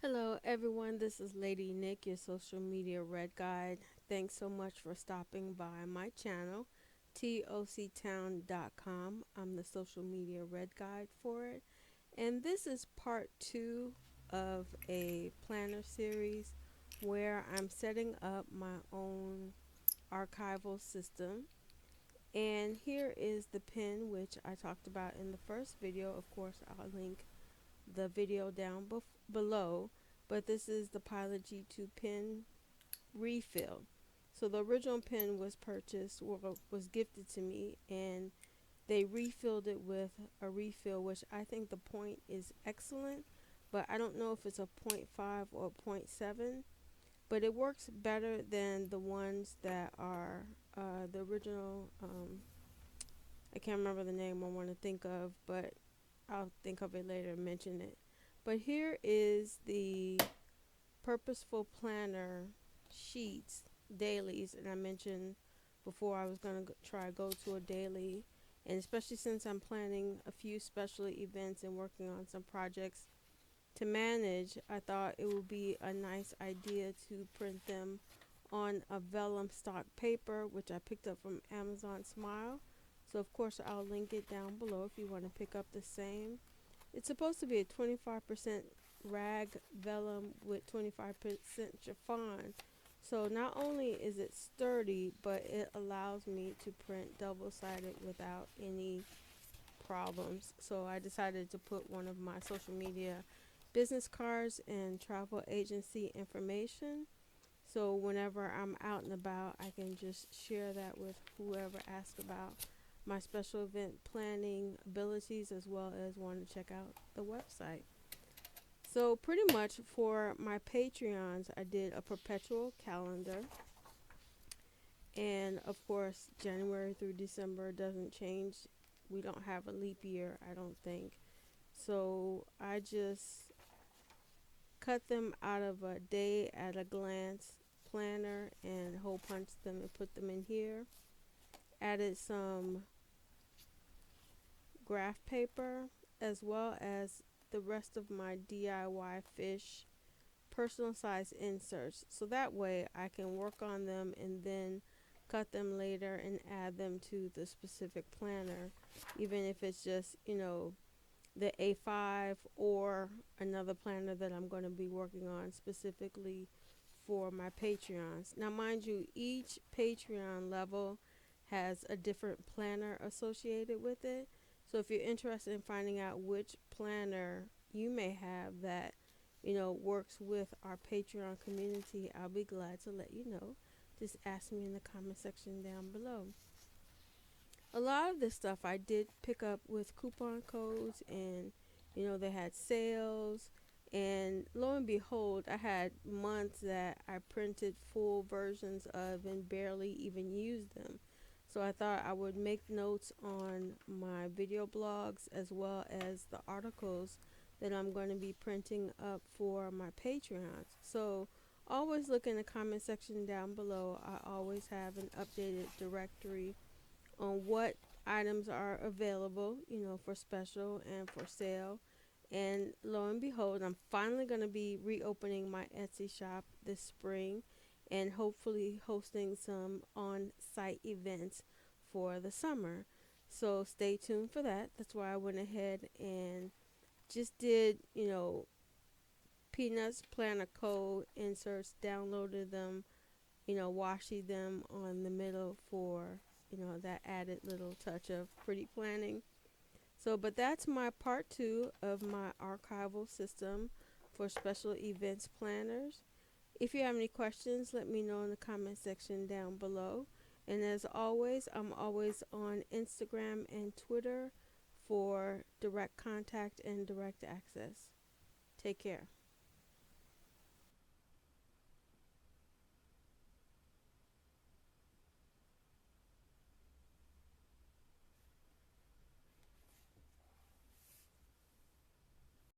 Hello everyone, this is Lady Nick, your social media red guide. Thanks so much for stopping by my channel, TOCtown.com. I'm the social media red guide for it. And this is part 2 of a planner series where I'm setting up my own archival system. And here is the pin which I talked about in the first video. Of course, I'll link the video down below, but this is the Pilot G2 pin refill. So the original pin was purchased or was gifted to me, and they refilled it with a refill, which I think the point is excellent, but I don't know if it's a point 0.5 or a point 0.7, but it works better than the ones that are the original. I can't remember the name I want to think of, but I'll think of it later and mention it. But here is the Purposeful Planner sheets, dailies, and I mentioned before I was going to try go to a daily, and especially since I'm planning a few special events and working on some projects to manage, I thought it would be a nice idea to print them on a vellum stock paper, which I picked up from Amazon Smile. So of course I'll link it down below if you want to pick up the same. It's supposed to be a 25% rag vellum with 25% chiffon. So not only is it sturdy, but it allows me to print double-sided without any problems. So I decided to put one of my social media business cards and travel agency information. So whenever I'm out and about, I can just share that with whoever asks about my special event planning abilities, as well as want to check out the website. So pretty much for my Patreons, I did a perpetual calendar. And of course, January through December doesn't change. We don't have a leap year, I don't think. So I just cut them out of a day at a glance planner and hole punched them and put them in here. Added some graph paper as well as the rest of my DIY fish personal size inserts, so that way I can work on them and then cut them later and add them to the specific planner, even if it's just, the A5 or another planner that I'm going to be working on specifically for my Patreons. Now mind you, each Patreon level has a different planner associated with it. So if you're interested in finding out which planner you may have that, works with our Patreon community, I'll be glad to let you know. Just ask me in the comment section down below. A lot of this stuff I did pick up with coupon codes, and they had sales, and lo and behold, I had months that I printed full versions of and barely even used them. So I thought I would make notes on my video blogs as well as the articles that I'm going to be printing up for my Patreons. So always look in the comment section down below. I always have an updated directory on what items are available, for special and for sale. And lo and behold, I'm finally going to be reopening my Etsy shop this spring and hopefully hosting some on site events for the summer. So stay tuned for that. That's why I went ahead and just did, Peanuts Planner Code inserts, downloaded them, washi them on the middle for, that added little touch of pretty planning. So, but that's my part 2 of my archival system for special events planners. If you have any questions, let me know in the comment section down below. And as always, I'm always on Instagram and Twitter for direct contact and direct access. Take care.